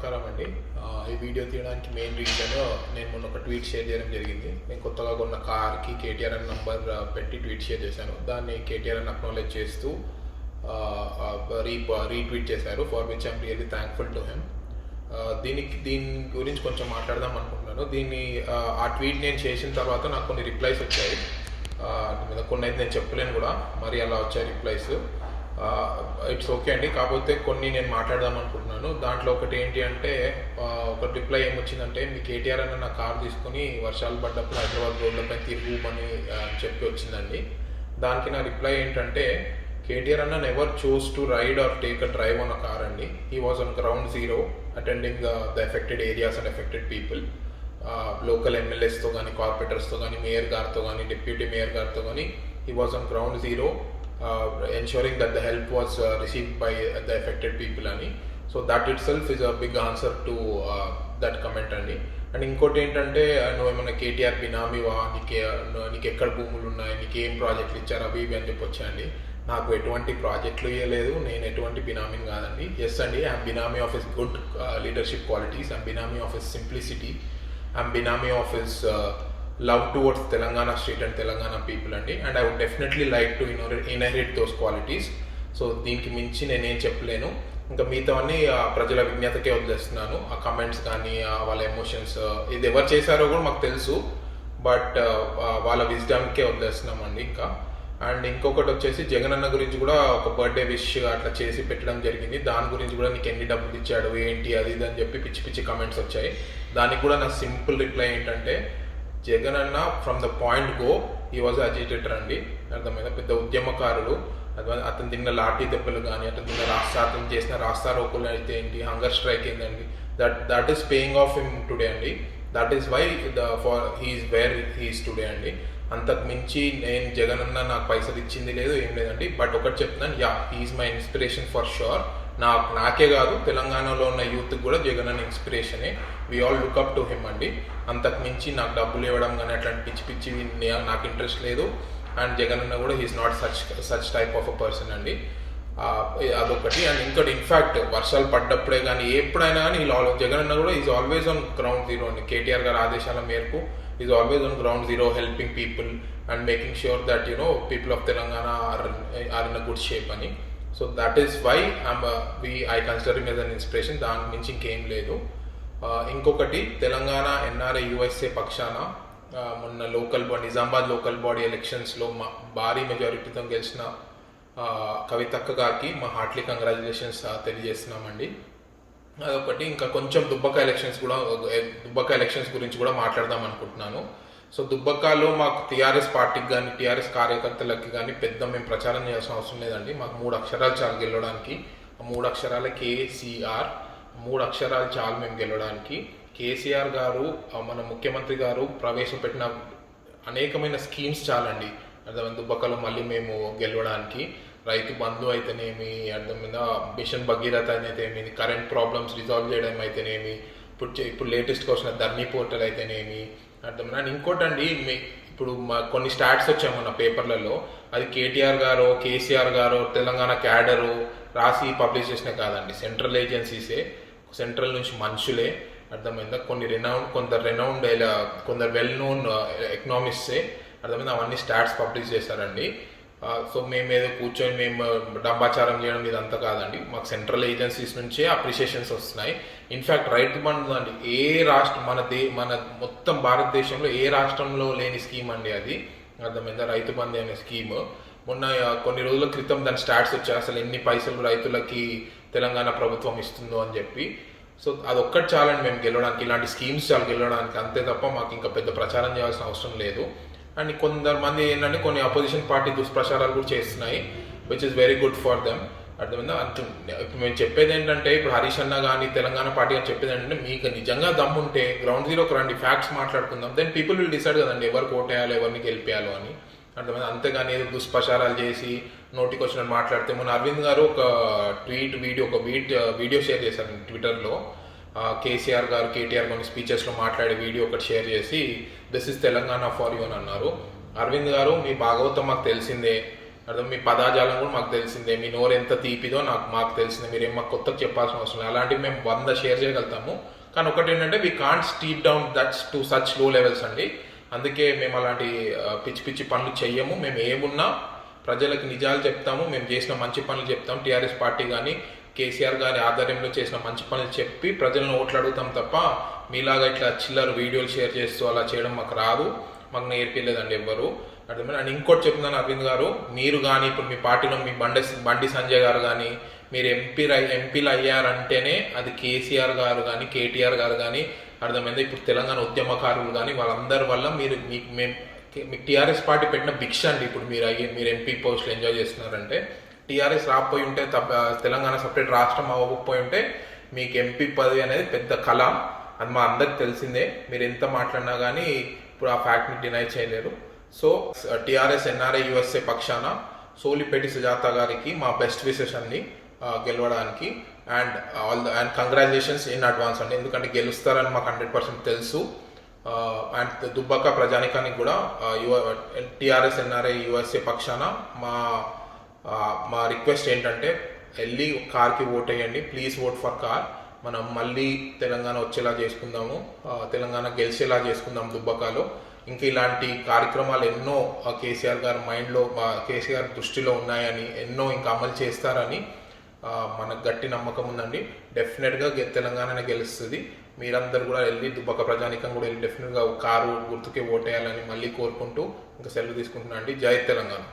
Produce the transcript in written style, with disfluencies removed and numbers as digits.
నమస్కారం అండి. ఈ వీడియో తీయడానికి మెయిన్ రీజన్ నేను మొన్న ఒక ట్వీట్ షేర్ చేయడం జరిగింది. నేను కొత్తగా కొన్న కార్కి కేటీఆర్ అని నంబర్ పెట్టి ట్వీట్ షేర్ చేశాను. దాన్ని కేటీఆర్ అని అక్నాలెడ్జ్ చేస్తూ రీట్వీట్ చేశారు. For which I'm really thankful to him. దీని గురించి కొంచెం మాట్లాడదాం అనుకుంటున్నాను. ఆ ట్వీట్ నేను చేసిన తర్వాత నాకు కొన్ని రిప్లైస్ వచ్చాయి. కొన్ని అయితే నేను చెప్పలేను కూడా, మరి అలా వచ్చాయి రిప్లైస్. ఇట్స్ ఓకే అండి. కాకపోతే కొన్ని నేను మాట్లాడదాం అనుకుంటున్నాను. దాంట్లో ఒకటి ఏంటి అంటే, ఒక రిప్లై ఏమొచ్చిందంటే, మీ కేటీఆర్ అన్న నా కార్ తీసుకొని వర్షాలు పడ్డప్పుడు హైదరాబాద్ రోడ్లపై తిరుగుమని చెప్పి వచ్చిందండి. దానికి నా రిప్లై ఏంటంటే, కేటీఆర్ అన్న never choose to ride or take a drive on a car అండి. He was on ground zero attending the affected areas and affected people. Local ఎమ్మెల్యేస్తో కానీ, కార్పొరేటర్స్తో కానీ, మేయర్ గారితో కానీ, డిప్యూటీ మేయర్ గారితో కానీ he was on ground zero ensuring that the help was received by the affected people ani. So that itself is a big answer to that comment అండి. And ఇంకోటి ఏంటంటే, నువ్వేమన్నా కేటీఆర్ బినామీవా, నీకు ఎక్కడ భూములు ఉన్నాయి, నీకు ఏం ప్రాజెక్టులు ఇచ్చారు అవి ఇవి అని చెప్పొచ్చండి. నాకు ఎటువంటి ప్రాజెక్టులు ఇవ్వలేదు, నేను ఎటువంటి బినామీని కాదండి. ఎస్ అండి, I'm benami of his good leadership qualities, I'm benami of his simplicity, I'm benami of his love towards Telangana state and Telangana people అండి. And I would definitely like to inherit those qualities. So దీనికి మించి నేనేం చెప్పలేను. ఇంకా మిగతావన్నీ ప్రజల విజ్ఞతకే వదిలేస్తున్నాను. ఆ కమెంట్స్ కానీ, వాళ్ళ ఎమోషన్స్, ఇది ఎవరు చేశారో కూడా మాకు తెలుసు, బట్ వాళ్ళ విజ్డమ్కే వదిలేస్తున్నామండి ఇంకా. అండ్ ఇంకొకటి వచ్చేసి, జగన్ అన్న గురించి కూడా ఒక బర్త్డే విష్ అట్లా చేసి పెట్టడం జరిగింది. దాని గురించి కూడా నీకు ఎన్ని డబ్బులు ఇచ్చాడు ఏంటి అది ఇది అని చెప్పి పిచ్చి పిచ్చి కమెంట్స్ వచ్చాయి. దానికి కూడా నా సింపుల్ రిప్లై ఏంటంటే, జగన్ అన్న ఫ్రమ్ ద పాయింట్ గో ఈ వాజ్ అజిటేటర్ అండి. అర్థమైనా, పెద్ద ఉద్యమకారుడు. అతను తిన్న లాఠీ దెబ్బలు కానీ, అతను చేసిన రాస్తా రోకులు అయితే ఏంటి, హంగర్ స్ట్రైక్ ఏంటండి, that is paying off him today అండి. That is why he is where he is today అండి. అంతకు మించి నేను జగన్ అన్న నాకు పైసలు ఇచ్చింది లేదు, ఏం లేదండి. బట్ ఒకటి చెప్తున్నాను, he is my inspiration for sure. నాకే కాదు, తెలంగాణలో ఉన్న యూత్కి కూడా జగన్ అన్న ఇన్స్పిరేషనే. We all look up to him అండి. అంతకు మించి నాకు డబ్బులు ఇవ్వడం కానీ అట్లాంటి పిచ్చి పిచ్చి నాకు ఇంట్రెస్ట్ లేదు. అండ్ జగన్ అన్న కూడా he's not such type of a person అండి. అదొకటి. అండ్ ఇంకోటి, ఇన్ఫ్యాక్ట్ వర్షాలు పడ్డప్పుడే కానీ ఎప్పుడైనా కానీ జగన్ అన్న కూడా is always on ground zero అండి. కేటీఆర్ గారి ఆదేశాల మేరకు is always on ground zero, helping people and making sure that people of Telangana are in a good shape అని. So that is why I consider him as an inspiration. దాని మించి ఇంకేం లేదు. ఇంకొకటి, తెలంగాణ ఎన్ఆర్ఐ యుఎస్ఏ పక్షాన మొన్న నిజామాబాద్ లోకల్ బాడీ ఎలక్షన్స్లో భారీ మెజారిటీతో గెలిచిన కవితక్క గారికి మా హార్ట్లీ కంగ్రాచులేషన్స్ తెలియజేస్తున్నామండి. అదొకటి. ఇంకా కొంచెం దుబ్బక ఎలక్షన్స్ గురించి కూడా మాట్లాడదాం అనుకుంటున్నాను. సో దుబ్బకాలో మాకు టీఆర్ఎస్ పార్టీకి కానీ, టీఆర్ఎస్ కార్యకర్తలకి కానీ మేము ప్రచారం చేయాల్సిన అవసరం లేదండి. మాకు 3 అక్షరాలు చాలు గెలవడానికి. ఆ 3 అక్షరాల కేసీఆర్. 3 అక్షరాలు చాలు మేము గెలవడానికి. కేసీఆర్ గారు, మన ముఖ్యమంత్రి గారు ప్రవేశపెట్టిన అనేకమైన స్కీమ్స్ చాలండి అర్థమైంది దుబ్బకలో మళ్ళీ మేము గెలవడానికి. రైతు బంధు అయితేనేమి, అర్థమైంద మిషన్ భగీరథ అయితేనేమి, కరెంట్ ప్రాబ్లమ్స్ రిజాల్వ్ చేయడం అయితేనేమి, ఇప్పుడు లేటెస్ట్గా వచ్చిన ధర్నీ పోర్టల్ అయితేనేమి, అర్థమైనా. ఇంకోటండి, ఇప్పుడు కొన్ని స్టాట్స్ వచ్చాయి మన పేపర్లలో, అది కేటీఆర్ గారు, కేసీఆర్ గారు, తెలంగాణ క్యాడరు రాసి పబ్లిష్ చేసినా కాదండి, సెంట్రల్ ఏజెన్సీసే, సెంట్రల్ నుంచి మనుషులే. అర్థమైందా. కొందరు వెల్ నోన్ ఎకనామిస్ట్సే, అర్థమైందా, అవన్నీ స్టాట్స్ పబ్లిష్ చేశారండి. సో మేమేదో కూర్చొని మేము డంబాచారం చేయడం ఇదంతా కాదండి. మాకు సెంట్రల్ ఏజెన్సీస్ నుంచే అప్రిషియేషన్స్ వస్తున్నాయి. ఇన్ఫ్యాక్ట్ రైతు బంధు అండి, ఏ రాష్ట్రం మన మొత్తం భారతదేశంలో ఏ రాష్ట్రంలో లేని స్కీమ్ అండి అది. అర్థమైందా, రైతు బంధు అనే స్కీమ్. మొన్న కొన్ని రోజుల క్రితం దాని స్టాట్స్ వచ్చాయి, అసలు ఎన్ని పైసలు రైతులకి తెలంగాణ ప్రభుత్వం ఇస్తుందో అని చెప్పి. సో అదొక్కటి చాలండి మేము గెలవడానికి, ఇలాంటి స్కీమ్స్ చాలు గెలవడానికి, అంతే తప్ప మాకు ఇంకా పెద్ద ప్రచారం చేయాల్సిన అవసరం లేదు. అండ్ కొంతమంది ఏంటంటే కొన్ని అపోజిషన్ పార్టీ దుష్ప్రచారాలు కూడా చేస్తున్నాయి, which is very good for them. అర్థమైందా. ఇప్పుడు మేము చెప్పేది ఏంటంటే, ఇప్పుడు హరీష్ అన్న కానీ తెలంగాణ పార్టీ అని చెప్పేది ఏంటంటే, మీకు నిజంగా దమ్ముంటే గ్రౌండ్ జీరోకి రండి, ఫ్యాక్ట్స్ మాట్లాడుకుందాం, దెన్ పీపుల్ విల్ డిసైడ్ కదండి ఎవరికి ఓటేయాలో, ఎవరిని గెలిపేయాలో అని. అర్థమైంది. అంతేగాని ఏదో దుష్ప్రచారాలు చేసి నోటికి వచ్చినట్టు మాట్లాడితే. మొన్న అరవింద్ గారు ఒక వీడియో షేర్ చేశారు ట్విట్టర్లో. కేసీఆర్ గారు, కేటీఆర్ కొన్ని స్పీచెస్లో మాట్లాడే వీడియో ఒకటి షేర్ చేసి, this is Telangana for you అని అన్నారు. అరవింద్ గారు, మీ భాగవతం మాకు తెలిసిందే, అర్థం మీ పదాజాలం కూడా మాకు తెలిసిందే, మీ నోరు ఎంత తీపిదో మాకు తెలిసిందే, మీరేం మాకు కొత్తగా చెప్పాల్సిన అవసరం లేదు. అలాంటివి మేము 100 షేర్ చేయగలుగుతాము. కానీ ఒకటి ఏంటంటే we can't steep down that's to such లో లెవెల్స్ అండి. అందుకే మేము అలాంటి పిచ్చి పిచ్చి పనులు చెయ్యము. మేము ఏమున్నా ప్రజలకు నిజాలు చెప్తాము, మేము చేసిన మంచి పనులు చెప్తాం. టీఆర్ఎస్ పార్టీ కానీ కేసీఆర్ గారి ఆధ్వర్యంలో చేసిన మంచి పనులు చెప్పి ప్రజలను ఓట్లు అడుగుతాం తప్ప మీలాగా ఇట్లా చిల్లర వీడియోలు షేర్ చేస్తూ అలా చేయడం మాకు రాదు, మాకు నేర్పించలేదండి ఎవ్వరు. అర్థమైనా. అండ్ ఇంకోటి చెప్తున్నాను అరవింద్ గారు, మీరు కానీ ఇప్పుడు మీ పార్టీలో మీ బండి సంజయ్ గారు కానీ మీరు ఎంపీలు అయ్యారంటేనే అది కేసీఆర్ గారు కానీ కేటీఆర్ గారు కానీ అర్థమైంది. ఇప్పుడు తెలంగాణ ఉద్యమకారులు కానీ వాళ్ళందరి వల్ల మీకు టీఆర్ఎస్ పార్టీ పెట్టిన భిక్ష అండి. ఇప్పుడు మీరు ఎంపీ పోస్టులు ఎంజాయ్ చేస్తున్నారంటే టీఆర్ఎస్ రాకపోయి ఉంటే తెలంగాణ సపరేట్ రాష్ట్రం అవ్వకపోయి ఉంటే మీకు ఎంపీ పదవి అనేది పెద్ద కళ, అది మా అందరికి తెలిసిందే. మీరు ఎంత మాట్లాడినా కానీ ఇప్పుడు ఆ ఫ్యాక్ట్ని డినై చేయలేరు. సో టీఆర్ఎస్ ఎన్ఆర్ఐ యుఎస్ఏ పక్షాన సోలిపేటి సుజాత గారికి మా బెస్ట్ విషెస్ అండి గెలవడానికి. అండ్ కంగ్రాచులేషన్స్ ఇన్ అడ్వాన్స్ అండి, ఎందుకంటే గెలుస్తారని మాకు 100% తెలుసు. అండ్ దుబ్బాక ప్రజానికానికి కూడా టీఆర్ఎస్ ఎన్ఆర్ఐ యుఎస్ఏ పక్షాన మా రిక్వెస్ట్ ఏంటంటే వెళ్ళి కార్కి ఓట్ వేయండి, ప్లీజ్ ఓట్ ఫర్ కార్. మనం మళ్ళీ తెలంగాణ వచ్చేలా చేసుకుందాము, తెలంగాణ గెలిచేలా చేసుకుందాం దుబ్బాకలో. ఇంకా ఇలాంటి కార్యక్రమాలు ఎన్నో కేసీఆర్ గారి మైండ్లో కేసీఆర్ దృష్టిలో ఉన్నాయని, ఎన్నో ఇంకా అమలు చేస్తారని మనకు గట్టి నమ్మకం ఉందండి. డెఫినెట్గా తెలంగాణనే గెలుస్తుంది. మీరందరూ కూడా వెళ్ళి దుబ్బాక ప్రజానికం కూడా వెళ్ళి డెఫినెట్గా కారు గుర్తుకే ఓటేయాలని మళ్ళీ కోరుకుంటూ ఇంకా సెలవు తీసుకుంటున్నా అండి. జై తెలంగాణ.